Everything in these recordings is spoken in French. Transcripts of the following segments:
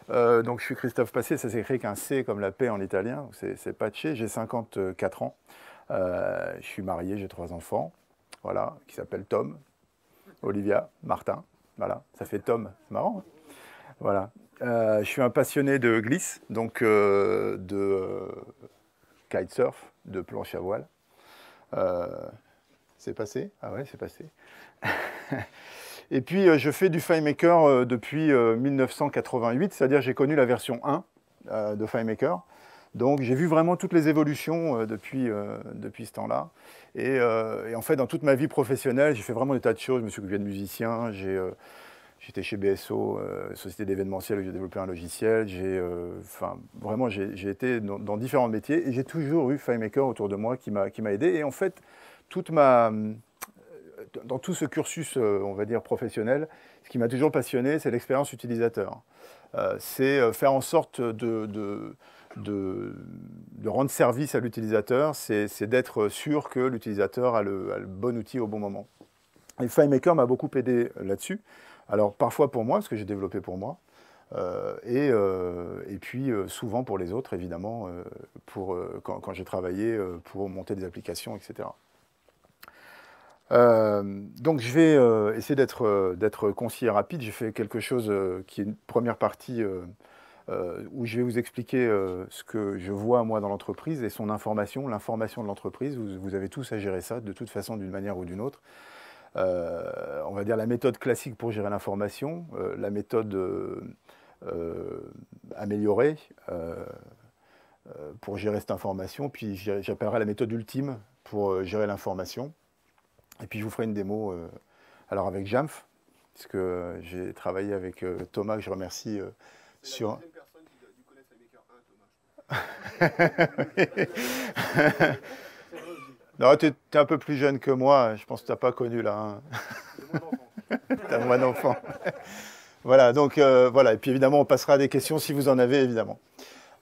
Donc je suis Christophe Pacier, ça s'écrit qu'un C comme la paix en italien, c'est Pace, j'ai 54 ans, je suis marié, j'ai 3 enfants, voilà, qui s'appellent Tom, Olivia, Martin, voilà, ça fait Tom, c'est marrant, hein. Voilà. Je suis un passionné de glisse, donc de kitesurf, de planche à voile. Euh, c'est passé? Ah ouais, c'est passé. Et puis, je fais du FileMaker depuis 1988, c'est-à-dire j'ai connu la version 1 de FileMaker. Donc, j'ai vu vraiment toutes les évolutions depuis ce temps-là. Et en fait, dans toute ma vie professionnelle, j'ai fait vraiment des tas de choses. Je me suis occupé de musicien, j'étais chez BSO, société d'événementiel où j'ai développé un logiciel. Enfin, vraiment, j'ai été dans différents métiers et j'ai toujours eu FileMaker autour de moi qui m'a aidé. Et en fait, dans tout ce cursus, on va dire, professionnel, ce qui m'a toujours passionné, c'est l'expérience utilisateur. C'est faire en sorte de rendre service à l'utilisateur, c'est d'être sûr que l'utilisateur a le bon outil au bon moment. Et FileMaker m'a beaucoup aidé là-dessus. Alors parfois pour moi, parce que j'ai développé pour moi, et puis souvent pour les autres, évidemment, quand j'ai travaillé pour monter des applications, etc. Donc je vais essayer d'être concis et rapide. J'ai fait quelque chose qui est une première partie où je vais vous expliquer ce que je vois moi dans l'entreprise et son information, l'information de l'entreprise. Vous avez tous à gérer ça de toute façon d'une manière ou d'une autre. On va dire la méthode classique pour gérer l'information, la méthode améliorée pour gérer cette information, puis j'appellerai la méthode ultime pour gérer l'information. Et puis je vous ferai une démo alors avec Jamf, puisque j'ai travaillé avec Thomas, que je remercie sur... Non, tu es un peu plus jeune que moi, je pense que tu n'as pas connu là. Hein. T'as moins d'enfants. Voilà, donc voilà, et puis évidemment on passera à des questions si vous en avez évidemment.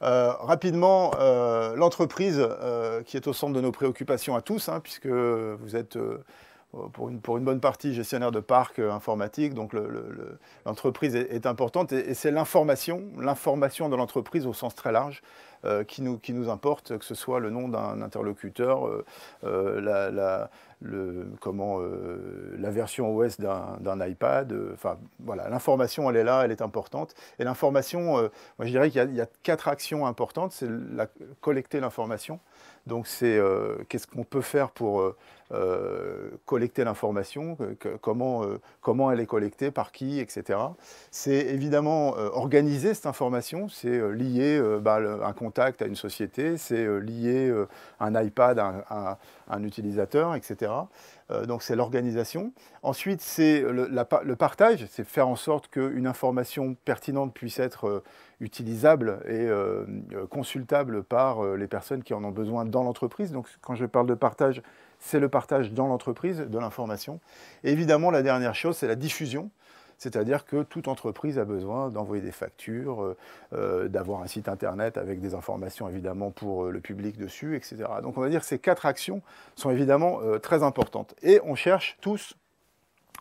Rapidement, l'entreprise qui est au centre de nos préoccupations à tous, hein, puisque vous êtes pour une bonne partie gestionnaire de parc informatique, donc l'entreprise est importante et c'est l'information de l'entreprise au sens très large qui nous importe, que ce soit le nom d'un interlocuteur, la version OS d'un iPad, enfin voilà, l'information elle est là, elle est importante. Et l'information, moi je dirais qu'il y a 4 actions importantes, c'est collecter l'information. Donc c'est qu'est-ce qu'on peut faire pour collecter l'information, comment elle est collectée, par qui, etc. C'est évidemment organiser cette information, c'est lier un contact à une société, c'est lier un iPad à un utilisateur, etc. Donc c'est l'organisation. Ensuite, c'est le partage, c'est faire en sorte qu'une information pertinente puisse être utilisable et consultable par les personnes qui en ont besoin dans l'entreprise. Donc quand je parle de partage, c'est le partage dans l'entreprise de l'information. Et évidemment, la dernière chose, c'est la diffusion. C'est-à-dire que toute entreprise a besoin d'envoyer des factures, d'avoir un site internet avec des informations évidemment pour le public dessus, etc. Donc on va dire que ces 4 actions sont évidemment très importantes. Et on cherche tous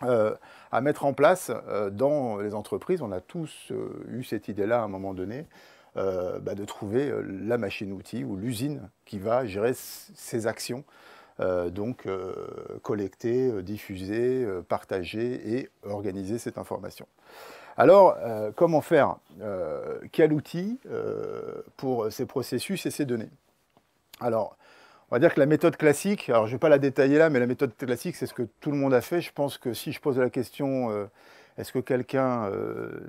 à mettre en place dans les entreprises, on a tous eu cette idée-là à un moment donné, de trouver la machine-outil ou l'usine qui va gérer ces actions. Donc collecter, diffuser, partager et organiser cette information. Alors, comment faire? Quel outil pour ces processus et ces données? Alors, on va dire que la méthode classique, alors je ne vais pas la détailler là, mais la méthode classique, c'est ce que tout le monde a fait. Je pense que si je pose la question, est-ce que quelqu'un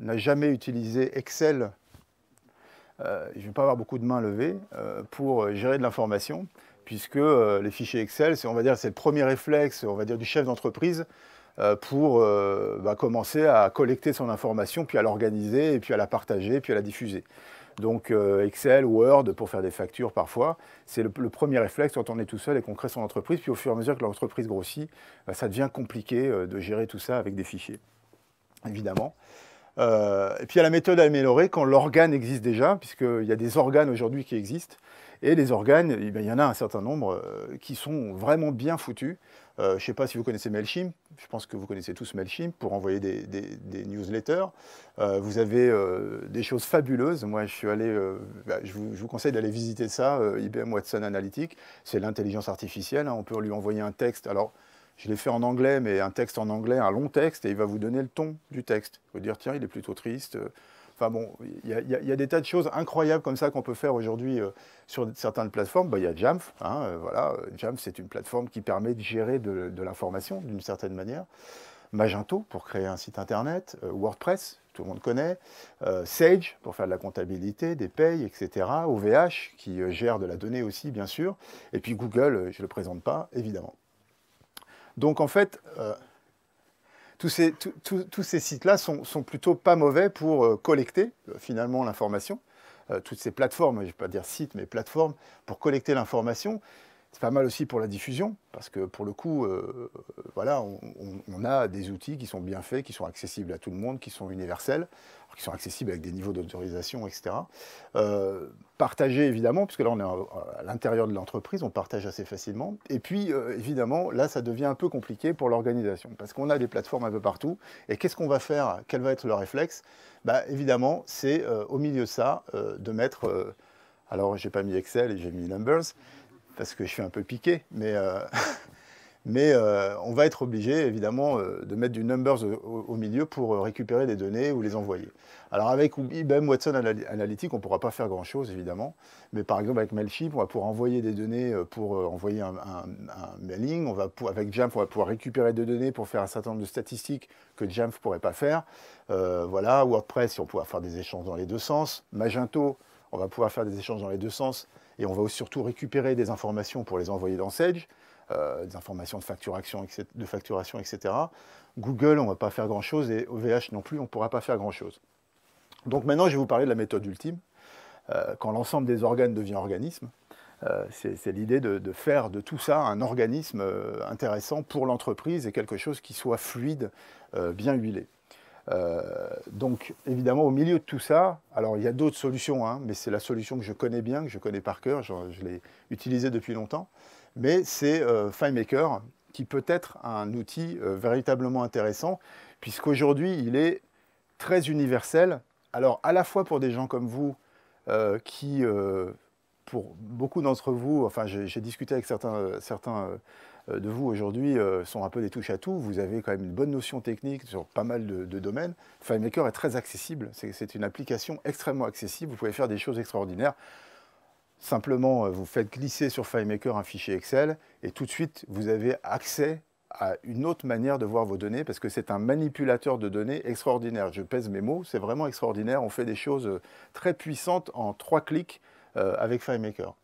n'a jamais utilisé Excel? Je ne vais pas avoir beaucoup de mains levées pour gérer de l'information, puisque les fichiers Excel, on va dire, c'est le premier réflexe, on va dire, du chef d'entreprise pour commencer à collecter son information, puis à l'organiser, et puis à la partager, puis à la diffuser. Donc Excel, Word, pour faire des factures parfois, c'est le premier réflexe quand on est tout seul et qu'on crée son entreprise, puis au fur et à mesure que l'entreprise grossit, ça devient compliqué de gérer tout ça avec des fichiers, évidemment. Et puis il y a la méthode améliorée quand l'organe existe déjà, puisqu'il y a des organes aujourd'hui qui existent, et les organes, il y en a un certain nombre qui sont vraiment bien foutus Je ne sais pas si vous connaissez Mailchimp, je pense que vous connaissez tous Mailchimp pour envoyer des newsletters. Vous avez des choses fabuleuses. Moi, je suis allé, je vous conseille d'aller visiter ça, IBM Watson Analytics. C'est l'intelligence artificielle, hein. On peut lui envoyer un texte. Alors, je l'ai fait en anglais, mais un texte en anglais, un long texte, et il va vous donner le ton du texte. Il va dire, tiens, il est plutôt triste. Enfin bon, il y a des tas de choses incroyables comme ça qu'on peut faire aujourd'hui sur certaines plateformes. Il y a Jamf, hein, voilà. Jamf, c'est une plateforme qui permet de gérer de l'information d'une certaine manière. Magento pour créer un site internet, WordPress, tout le monde connaît, Sage pour faire de la comptabilité, des payes, etc. OVH qui gère de la donnée aussi, bien sûr. Et puis Google, je ne le présente pas, évidemment. Donc en fait, tous ces sites-là sont plutôt pas mauvais pour collecter finalement l'information. Toutes ces plateformes, je ne vais pas dire sites, mais plateformes, pour collecter l'information. C'est pas mal aussi pour la diffusion, parce que pour le coup, voilà, on a des outils qui sont bien faits, qui sont accessibles à tout le monde, qui sont universels, qui sont accessibles avec des niveaux d'autorisation, etc. Partagés évidemment, puisque là on est à l'intérieur de l'entreprise, on partage assez facilement. Et puis évidemment, là ça devient un peu compliqué pour l'organisation, parce qu'on a des plateformes un peu partout. Et qu'est-ce qu'on va faire? Quel va être le réflexe? Évidemment, c'est au milieu de ça de mettre. Alors j'ai pas mis Excel et j'ai mis Numbers, parce que je suis un peu piqué, mais on va être obligé, évidemment, de mettre du numbers au milieu pour récupérer des données ou les envoyer. Alors avec IBM Watson Analytics, on ne pourra pas faire grand-chose, évidemment, mais par exemple avec Mailchimp, on va pouvoir envoyer des données pour envoyer un mailing. Avec Jamf, on va pouvoir récupérer des données pour faire un certain nombre de statistiques que Jamf ne pourrait pas faire. Voilà, WordPress, on pourra faire des échanges dans les deux sens. Magento, on va pouvoir faire des échanges dans les deux sens. Et on va aussi surtout récupérer des informations pour les envoyer dans Sage, des informations de facturation, etc. Google, on ne va pas faire grand-chose, et OVH non plus, on ne pourra pas faire grand-chose. Donc maintenant, je vais vous parler de la méthode ultime. Quand l'ensemble des organes devient organisme, c'est l'idée de faire de tout ça un organisme intéressant pour l'entreprise et quelque chose qui soit fluide, bien huilé. Donc évidemment au milieu de tout ça, alors il y a d'autres solutions, hein, mais c'est la solution que je connais bien, que je connais par cœur, je l'ai utilisée depuis longtemps, mais c'est FileMaker qui peut être un outil véritablement intéressant, puisqu'aujourd'hui il est très universel, alors à la fois pour des gens comme vous qui, pour beaucoup d'entre vous, enfin j'ai discuté avec certains de vous aujourd'hui sont un peu des touche-à-tout. Vous avez quand même une bonne notion technique sur pas mal de domaines. FileMaker est très accessible. C'est une application extrêmement accessible. Vous pouvez faire des choses extraordinaires. Simplement, vous faites glisser sur FileMaker un fichier Excel et tout de suite, vous avez accès à une autre manière de voir vos données parce que c'est un manipulateur de données extraordinaire. Je pèse mes mots, c'est vraiment extraordinaire. On fait des choses très puissantes en 3 clics avec FileMaker.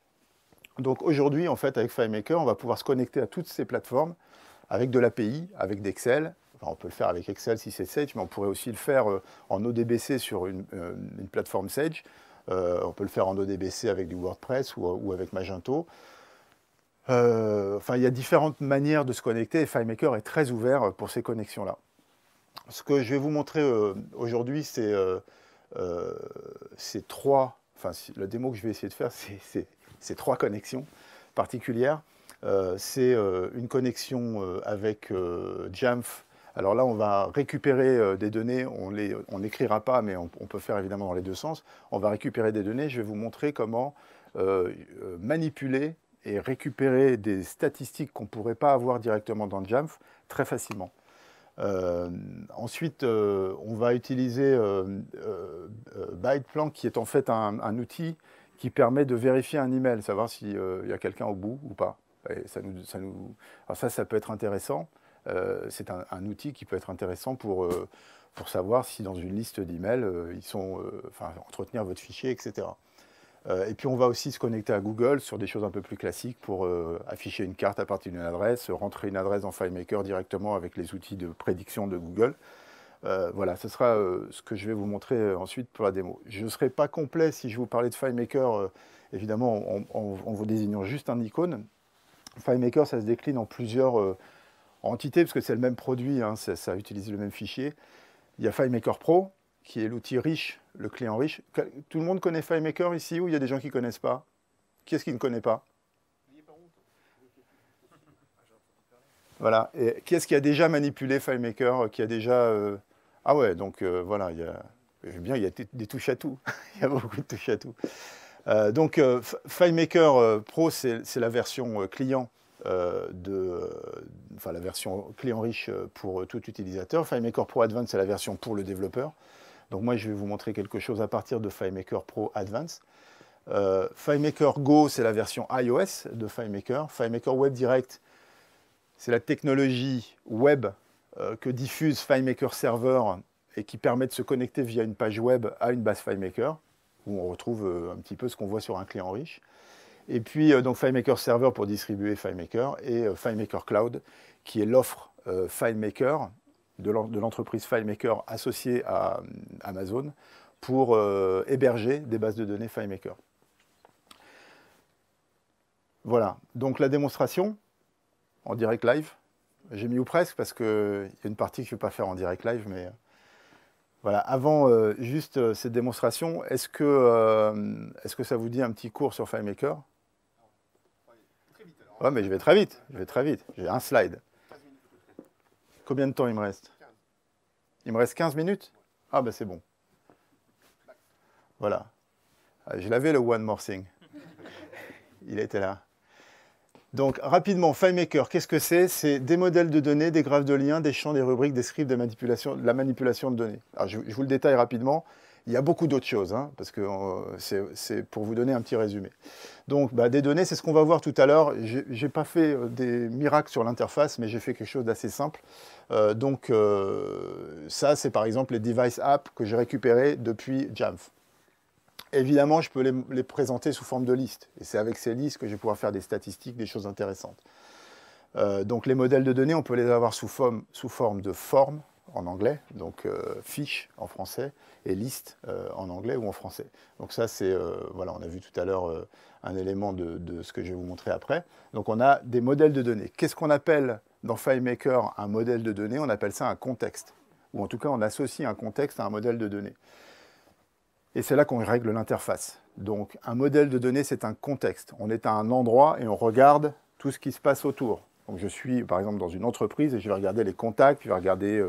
Donc aujourd'hui, en fait, avec FileMaker, on va pouvoir se connecter à toutes ces plateformes avec de l'API, avec d'Excel. Enfin, on peut le faire avec Excel si c'est Sage, mais on pourrait aussi le faire en ODBC sur une plateforme Sage. On peut le faire en ODBC avec du WordPress ou avec Magento. Enfin, il y a différentes manières de se connecter et FileMaker est très ouvert pour ces connexions-là. Ce que je vais vous montrer aujourd'hui, c'est trois... Enfin, la démo que je vais essayer de faire, c'est 3 connexions particulières. C'est une connexion avec Jamf. Alors là, on va récupérer des données. On n'écrira pas, mais on peut faire évidemment dans les deux sens. On va récupérer des données. Je vais vous montrer comment manipuler et récupérer des statistiques qu'on ne pourrait pas avoir directement dans Jamf très facilement. Ensuite, on va utiliser BytePlank, qui est en fait un outil qui permet de vérifier un email, savoir s'il y a quelqu'un au bout ou pas. Et alors ça peut être intéressant. C'est un outil qui peut être intéressant pour savoir si dans une liste d'emails, enfin, entretenir votre fichier, etc. Et puis on va aussi se connecter à Google sur des choses un peu plus classiques pour afficher une carte à partir d'une adresse, rentrer une adresse dans FileMaker directement avec les outils de prédiction de Google. Voilà, ce sera ce que je vais vous montrer ensuite pour la démo. Je ne serai pas complet si je vous parlais de FileMaker, évidemment en vous désignant juste un icône. FileMaker, ça se décline en plusieurs entités, parce que c'est le même produit, hein, ça utilise le même fichier. Il y a FileMaker Pro, qui est l'outil riche, le client riche. Tout le monde connaît FileMaker ici ou il y a des gens qui ne connaissent pas? Qui est-ce qui ne connaît pas? Voilà. Et qui est-ce qui a déjà manipulé FileMaker, qui a déjà... Ah ouais, donc voilà, il y a... Bien, il y a des touches à tout. Il y a beaucoup de touches à tout. Donc, FileMaker Pro, c'est la version client enfin, la version client riche pour tout utilisateur. FileMaker Pro Advanced, c'est la version pour le développeur. Donc moi, je vais vous montrer quelque chose à partir de FileMaker Pro Advanced. FileMaker Go, c'est la version iOS de FileMaker. FileMaker Web Direct, c'est la technologie web que diffuse FileMaker Server et qui permet de se connecter via une page web à une base FileMaker, où on retrouve un petit peu ce qu'on voit sur un client riche. Et puis, donc FileMaker Server pour distribuer FileMaker et FileMaker Cloud, qui est l'offre FileMaker de l'entreprise FileMaker associée à Amazon pour héberger des bases de données FileMaker. Voilà, donc la démonstration en direct live. J'ai mis ou presque parce qu'il y a une partie que je ne vais pas faire en direct live, mais voilà. Avant juste cette démonstration, est-ce que ça vous dit un petit cours sur FileMaker? Ouais, mais je vais très vite, j'ai un slide. Combien de temps il me reste? Il me reste 15 minutes? Ah ben c'est bon. Voilà. Je l'avais le One More Thing. Il était là. Donc, rapidement, FileMaker, qu'est-ce que c'est? C'est des modèles de données, des graphes de liens, des champs, des rubriques, des scripts, de la manipulation de données. Alors, je vous le détaille rapidement. Il y a beaucoup d'autres choses, hein, parce que c'est pour vous donner un petit résumé. Donc, des données, c'est ce qu'on va voir tout à l'heure. Je n'ai pas fait des miracles sur l'interface, mais j'ai fait quelque chose d'assez simple. Ça, c'est par exemple les device apps que j'ai récupérés depuis Jamf. Évidemment, je peux les présenter sous forme de listes. Et c'est avec ces listes que je vais pouvoir faire des statistiques, des choses intéressantes. Donc les modèles de données, on peut les avoir sous forme de forme en anglais, donc fiche en français, et liste en anglais ou en français. Donc ça, c'est, voilà, on a vu tout à l'heure un élément de ce que je vais vous montrer après. Donc on a des modèles de données. Qu'est-ce qu'on appelle dans FileMaker un modèle de données? On appelle ça un contexte. Ou en tout cas, on associe un contexte à un modèle de données. Et c'est là qu'on règle l'interface. Donc, un modèle de données, c'est un contexte. On est à un endroit et on regarde tout ce qui se passe autour. Donc, je suis, par exemple, dans une entreprise et je vais regarder les contacts, je vais regarder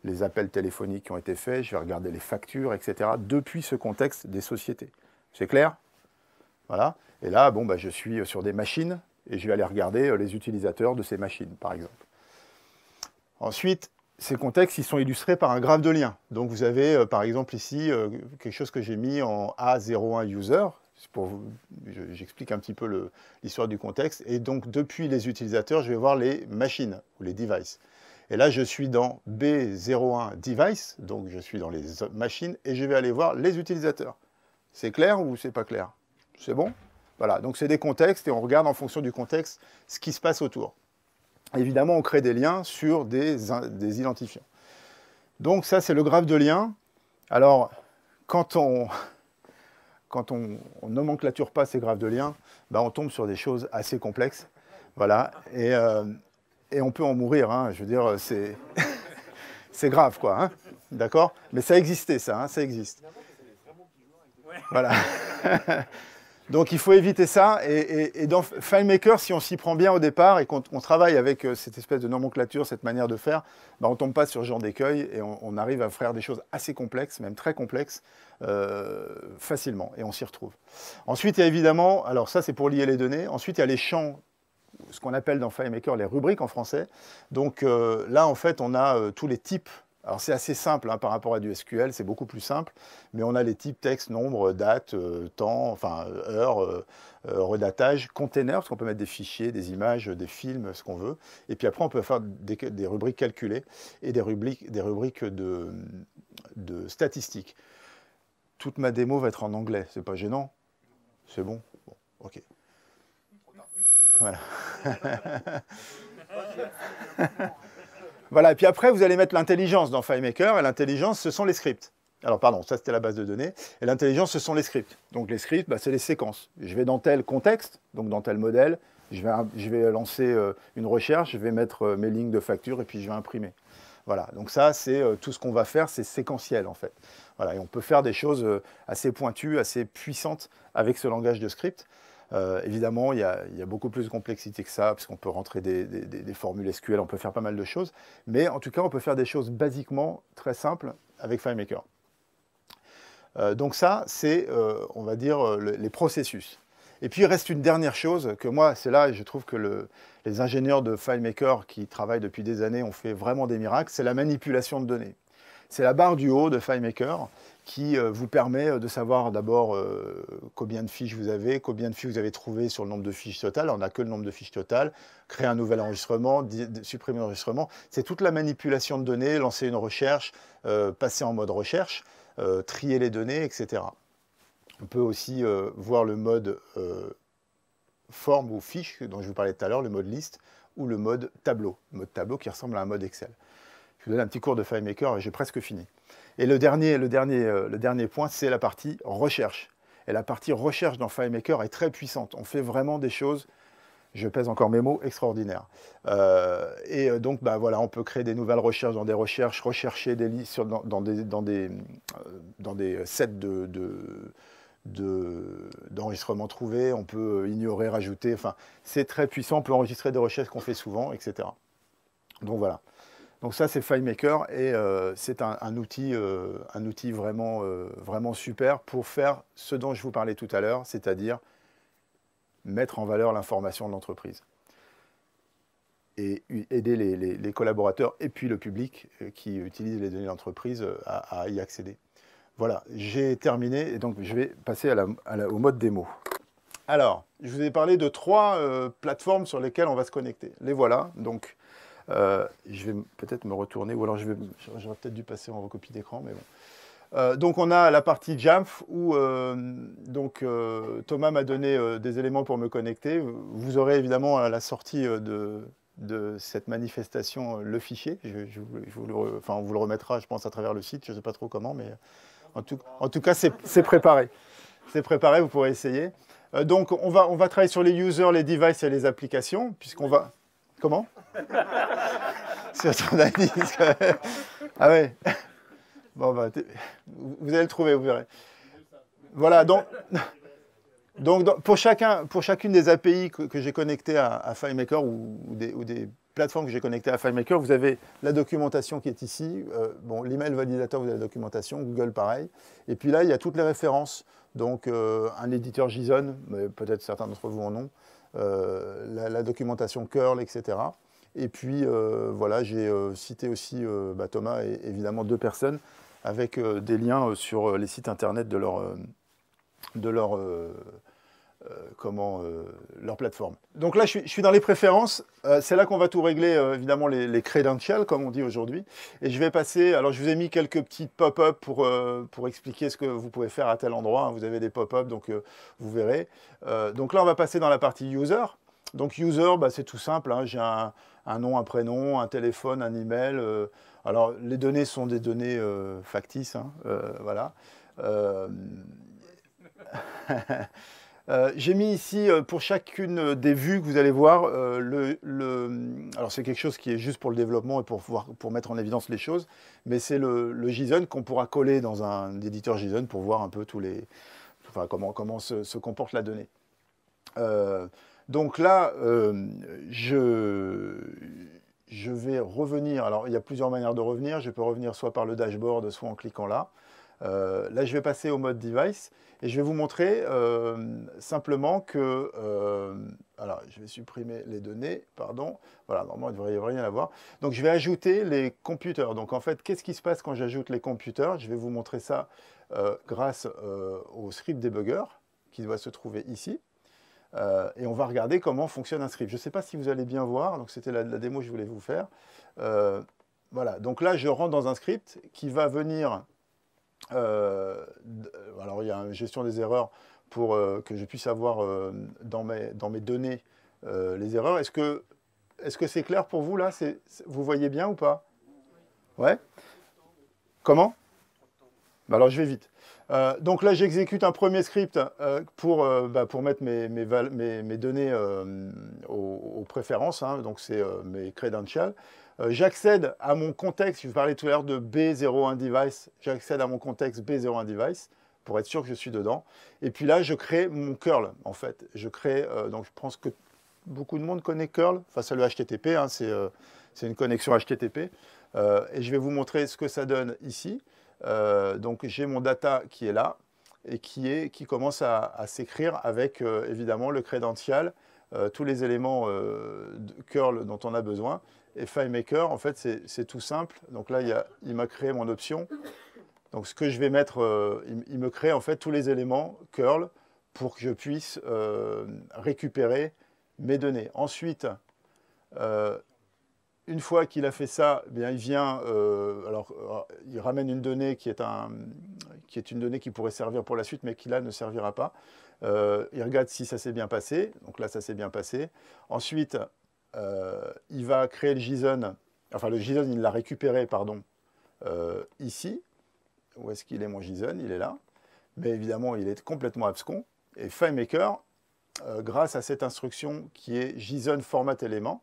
les appels téléphoniques qui ont été faits, je vais regarder les factures, etc., depuis ce contexte des sociétés. C'est clair? Voilà. Et là, bon, je suis sur des machines et je vais aller regarder les utilisateurs de ces machines, par exemple. Ensuite, ces contextes, ils sont illustrés par un graphe de lien. Donc vous avez, par exemple, ici, quelque chose que j'ai mis en A01 user. J'explique un petit peu l'histoire du contexte. Et donc, depuis les utilisateurs, je vais voir les machines ou les devices. Et là, je suis dans B01 device, donc je suis dans les machines, et je vais aller voir les utilisateurs. C'est clair ou c'est pas clair? C'est bon? Voilà, donc c'est des contextes, et on regarde en fonction du contexte ce qui se passe autour. Évidemment, on crée des liens sur des identifiants. Donc ça, c'est le graphe de lien. Alors, quand on nomenclature pas ces graphes de liens, on tombe sur des choses assez complexes. Voilà. Et on peut en mourir. Hein. Je veux dire, c'est grave, quoi. Hein. D'accord? Mais ça existait, ça. Hein, ça existe. Voilà. Donc il faut éviter ça, et dans FileMaker, si on s'y prend bien au départ et qu'on travaille avec cette espèce de nomenclature, cette manière de faire, on ne tombe pas sur ce genre d'écueil et on arrive à faire des choses assez complexes, même très complexes, facilement, et on s'y retrouve. Ensuite, il y a évidemment, alors ça c'est pour lier les données, ensuite il y a les champs, ce qu'on appelle dans FileMaker les rubriques en français. Donc là, en fait, on a tous les types. Alors c'est assez simple hein, par rapport à du SQL, c'est beaucoup plus simple, mais on a les types texte, nombre, date, temps, enfin heure, redatage, container, parce qu'on peut mettre des fichiers, des images, des films, ce qu'on veut. Et puis après, on peut faire des rubriques calculées et des rubriques de statistiques. Toute ma démo va être en anglais, c'est pas gênant? C'est bon? Bon, ok. Voilà. Voilà, et puis après, vous allez mettre l'intelligence dans FileMaker, et l'intelligence, ce sont les scripts. Alors, pardon, ça, c'était la base de données. Et l'intelligence, ce sont les scripts. Donc, les scripts, c'est les séquences. Je vais dans tel contexte, donc dans tel modèle, je vais lancer une recherche, je vais mettre mes lignes de facture, et puis je vais imprimer. Voilà, donc ça, c'est tout ce qu'on va faire, c'est séquentiel, en fait. Voilà, et on peut faire des choses assez pointues, assez puissantes avec ce langage de script. Évidemment, il y a beaucoup plus de complexité que ça, puisqu'on peut rentrer des formules SQL, on peut faire pas mal de choses. Mais en tout cas, on peut faire des choses basiquement très simples avec FileMaker. Donc ça, c'est, on va dire, les processus. Et puis, il reste une dernière chose que moi, c'est là, je trouve que les ingénieurs de FileMaker qui travaillent depuis des années ont fait vraiment des miracles, c'est la manipulation de données. C'est la barre du haut de FileMaker qui vous permet de savoir d'abord combien de fiches vous avez, combien de fiches vous avez trouvées sur le nombre de fiches total. On n'a que le nombre de fiches total. Créer un nouvel enregistrement, supprimer l'enregistrement. C'est toute la manipulation de données, lancer une recherche, passer en mode recherche, trier les données, etc. On peut aussi voir le mode forme ou fiche dont je vous parlais tout à l'heure, le mode liste ou le mode tableau qui ressemble à un mode Excel. Je vous donne un petit cours de FileMaker et j'ai presque fini. Et le dernier point, c'est la partie recherche. Et la partie recherche dans FileMaker est très puissante. On fait vraiment des choses, je pèse encore mes mots, extraordinaires. Donc, bah, voilà, on peut créer des nouvelles recherches dans des recherches, rechercher des listes dans des sets d'enregistrements trouvés, on peut ignorer, rajouter, enfin, c'est très puissant, on peut enregistrer des recherches qu'on fait souvent, etc. Donc voilà. Donc ça, c'est FileMaker et c'est un outil vraiment, vraiment super pour faire ce dont je vous parlais tout à l'heure, c'est-à-dire mettre en valeur l'information de l'entreprise et aider les collaborateurs et puis le public qui utilise les données de l'entreprise à y accéder. Voilà, j'ai terminé et donc je vais passer au mode démo. Alors, je vous ai parlé de 3 plateformes sur lesquelles on va se connecter. Les voilà, donc je vais peut-être me retourner, ou alors j'aurais peut-être dû passer en recopie d'écran, mais bon. Donc on a la partie Jamf où Thomas m'a donné des éléments pour me connecter. Vous aurez évidemment à la sortie de cette manifestation le fichier. On vous le remettra, je pense, à travers le site. Je ne sais pas trop comment, mais en tout cas, c'est préparé. C'est préparé, vous pourrez essayer. Donc on va travailler sur les users, les devices et les applications, puisqu'on va... Comment? Sur ton analyse. Ah ouais. Bon, bah, vous allez le trouver, vous verrez. Voilà, donc pour chacune des API que j'ai connectées à FileMaker ou des plateformes que j'ai connectées à FileMaker, vous avez la documentation qui est ici. Bon, l'email validateur, vous avez la documentation, Google pareil. Et puis là, il y a toutes les références. Donc, un éditeur JSON, mais peut-être certains d'entre vous en ont. La documentation curl, etc. Et puis, voilà, j'ai cité aussi Thomas et évidemment 2 personnes avec des liens sur les sites internet de leur plateforme. Donc là, je suis dans les préférences. C'est là qu'on va tout régler, évidemment, les credentials, comme on dit aujourd'hui. Et je vais passer... Alors, je vous ai mis quelques petites pop-up pour expliquer ce que vous pouvez faire à tel endroit. Vous avez des pop-up, donc vous verrez. Donc là, on va passer dans la partie user. Donc, user, c'est tout simple. Hein. J'ai un nom, un prénom, un téléphone, un email. Alors, les données sont des données factices. Hein, voilà. J'ai mis ici, pour chacune des vues que vous allez voir, alors c'est quelque chose qui est juste pour le développement et pour mettre en évidence les choses, mais c'est le JSON qu'on pourra coller dans un éditeur JSON pour voir un peu comment se comporte la donnée. Donc là, je vais revenir. Alors, il y a plusieurs manières de revenir. Je peux revenir soit par le dashboard, soit en cliquant là. Là, je vais passer au mode device et je vais vous montrer simplement que... alors, je vais supprimer les données, pardon. Voilà, normalement, il ne devrait y avoir rien à voir. Donc, je vais ajouter les computers. Donc, en fait, qu'est-ce qui se passe quand j'ajoute les computers? Je vais vous montrer ça grâce au script debugger qui doit se trouver ici. Et on va regarder comment fonctionne un script. Je ne sais pas si vous allez bien voir. Donc, c'était la démo que je voulais vous faire. Voilà, donc là, je rentre dans un script qui va venir... alors il y a une gestion des erreurs pour que je puisse avoir dans mes données les erreurs. Est-ce que c'est clair pour vous là? Vous voyez bien ou pas? Ouais. Comment? Alors je vais vite. Donc là j'exécute un premier script pour mettre mes données aux préférences, hein, donc c'est mes credentials. J'accède à mon contexte, je vous parlais tout à l'heure de B01 device, j'accède à mon contexte B01 device pour être sûr que je suis dedans. Et puis là, je crée mon curl, en fait. Je crée, donc je pense que beaucoup de monde connaît curl, face à le HTTP, hein, c'est une connexion HTTP. Et je vais vous montrer ce que ça donne ici. Donc j'ai mon data qui est là et qui commence à s'écrire avec évidemment le credential, tous les éléments de curl dont on a besoin. Et FileMaker, en fait, c'est tout simple. Donc là, il m'a créé mon option. Donc ce que je vais mettre, il me crée en fait tous les éléments curl pour que je puisse récupérer mes données. Ensuite, une fois qu'il a fait ça, eh bien, il vient, il ramène une donnée qui est une donnée qui pourrait servir pour la suite, mais qui là ne servira pas. Il regarde si ça s'est bien passé. Donc là, ça s'est bien passé. Ensuite, il va créer le JSON. Enfin, le JSON, il l'a récupéré, pardon, ici. Où est-ce qu'il est mon JSON? Il est là. Mais évidemment, il est complètement abscon. Et FileMaker, grâce à cette instruction qui est JSON format élément,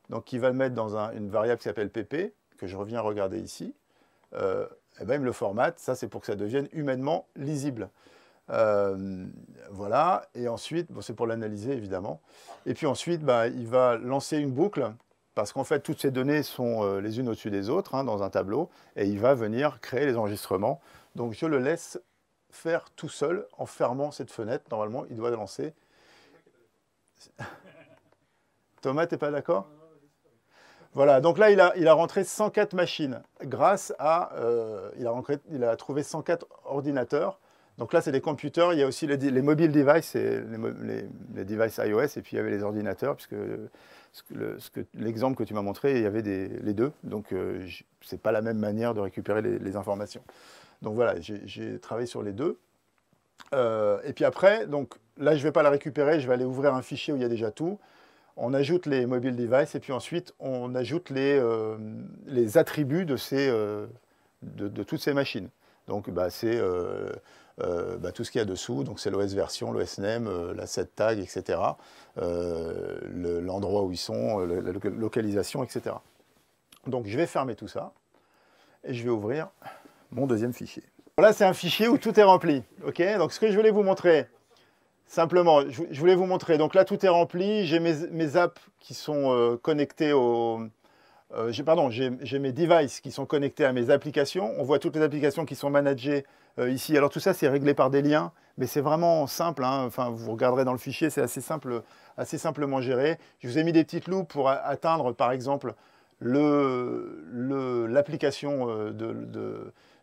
donc il va le mettre dans une variable qui s'appelle pp, que je reviens regarder ici, et ben, il me le formate. Ça, c'est pour que ça devienne humainement lisible. Voilà, et ensuite, bon, c'est pour l'analyser évidemment. Et puis ensuite, bah, il va lancer une boucle, parce qu'en fait, toutes ces données sont les unes au-dessus des autres, hein, dans un tableau, et il va venir créer les enregistrements. Donc je le laisse faire tout seul, en fermant cette fenêtre. Normalement, il doit lancer. Thomas, t'es pas d'accord? Voilà, donc là, il a rentré 104 machines grâce à... il a trouvé 104 ordinateurs. Donc là, c'est des computers. Il y a aussi les mobile devices, les devices iOS, et puis il y avait les ordinateurs, puisque l'exemple que tu m'as montré, il y avait les deux. Donc, ce n'est pas la même manière de récupérer les informations. Donc voilà, j'ai travaillé sur les deux. Et puis après, donc là, je ne vais pas la récupérer. Je vais aller ouvrir un fichier où il y a déjà tout. On ajoute les mobile devices et puis ensuite on ajoute les attributs de toutes ces machines. Donc bah, c'est tout ce qu'il y a dessous, donc c'est l'OS version, l'OS name, la set tag, etc. L'endroit où ils sont, la localisation, etc. Donc je vais fermer tout ça et je vais ouvrir mon deuxième fichier. Là c'est un fichier où tout est rempli. Okay, donc ce que je voulais vous montrer, simplement, je voulais vous montrer, donc là tout est rempli, j'ai mes apps qui sont connectées j'ai mes devices qui sont connectés à mes applications. On voit toutes les applications qui sont managées ici. Alors tout ça c'est réglé par des liens, mais c'est vraiment simple, hein. Enfin, vous regarderez dans le fichier, c'est assez simple, assez simplement géré. Je vous ai mis des petites loups pour atteindre par exemple l'application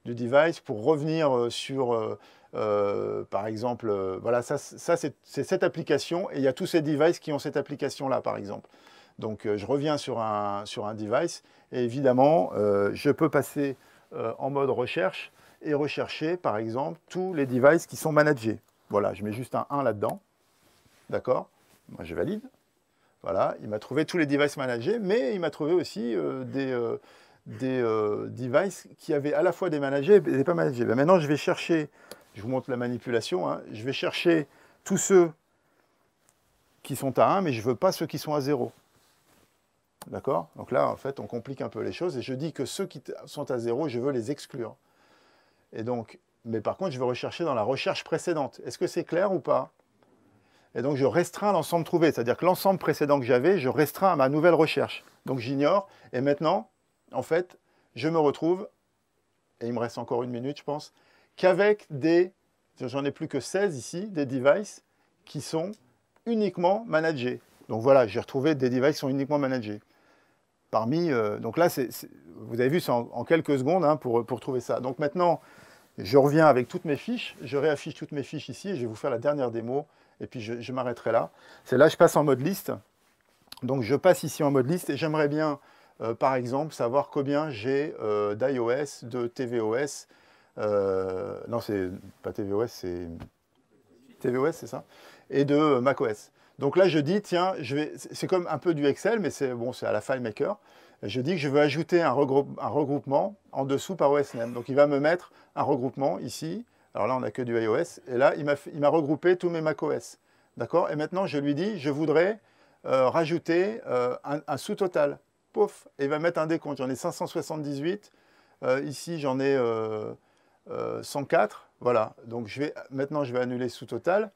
du device, pour revenir sur... par exemple, voilà, ça c'est cette application, et il y a tous ces devices qui ont cette application-là, par exemple. Donc, je reviens sur un device, et évidemment, je peux passer en mode recherche, et rechercher, par exemple, tous les devices qui sont managés. Voilà, je mets juste un 1 là-dedans, d'accord? Moi, je valide. Voilà, il m'a trouvé tous les devices managés, mais il m'a trouvé aussi des devices qui avaient à la fois des managés et des pas managés. Ben maintenant, je vais chercher... Je vous montre la manipulation, hein. Je vais chercher tous ceux qui sont à 1, mais je ne veux pas ceux qui sont à 0. D'accord? Donc là, en fait, on complique un peu les choses, et je dis que ceux qui sont à 0, je veux les exclure. Et donc, mais par contre, je vais rechercher dans la recherche précédente. Est-ce que c'est clair ou pas? Et donc, je restreins l'ensemble trouvé, c'est-à-dire que l'ensemble précédent que j'avais, je restreins à ma nouvelle recherche. Donc, j'ignore, et maintenant, en fait, je me retrouve, et il me reste encore une minute, je pense, qu'avec j'en ai plus que 16 ici, des devices qui sont uniquement managés. Donc voilà, j'ai retrouvé des devices qui sont uniquement managés. Donc là, vous avez vu, c'est en quelques secondes, hein, pour trouver ça. Donc maintenant, je reviens avec toutes mes fiches, je réaffiche toutes mes fiches ici, et je vais vous faire la dernière démo, et puis je m'arrêterai là. C'est là, je passe en mode liste. Donc je passe ici en mode liste, et j'aimerais bien, par exemple, savoir combien j'ai d'iOS, de tvOS. Non, c'est pas tvOS, c'est tvOS, c'est ça, et de macOS. Donc là, je dis, tiens, c'est comme un peu du Excel, mais c'est bon, c'est à la FileMaker. Je dis que je veux ajouter un regroupement en dessous par OSName. Donc il va me mettre un regroupement ici. Alors là, on n'a que du iOS. Et là, il m'a regroupé tous mes macOS. D'accord? Et maintenant, je lui dis, je voudrais rajouter un sous-total. Pouf! Et il va mettre un décompte. J'en ai 578. Ici, j'en ai 104. Voilà, donc maintenant je vais annuler sous-total,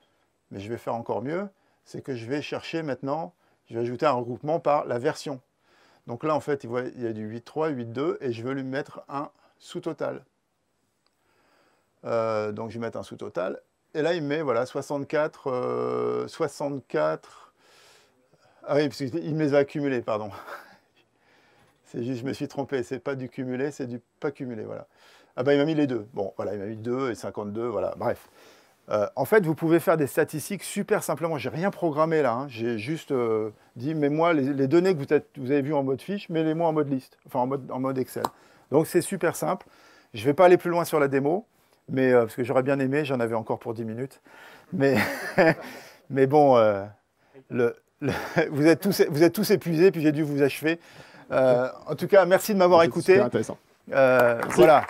mais je vais faire encore mieux, c'est que je vais chercher maintenant, je vais ajouter un regroupement par la version. Donc là, en fait, il y a du 8.3, 8.2, et je veux lui mettre un sous-total. Donc je vais mettre un sous-total, et là il me met voilà, 64, 64, ah oui, parce qu'il me les a accumulés, pardon. C'est juste, je me suis trompé, c'est pas du cumulé, c'est du pas cumulé, voilà. Ah ben il m'a mis les deux, bon voilà, il m'a mis 2 et 52, voilà, bref. En fait, vous pouvez faire des statistiques super simplement, j'ai rien programmé là, hein. J'ai juste dit, mets-moi les données que vous avez vues en mode fiche, mets-les-moi en mode liste, enfin en mode Excel. Donc c'est super simple, je ne vais pas aller plus loin sur la démo, mais, parce que j'aurais bien aimé, j'en avais encore pour 10 minutes, mais, mais bon, vous êtes tous épuisés, puis j'ai dû vous achever. En tout cas, merci de m'avoir écouté. Super intéressant. Voilà.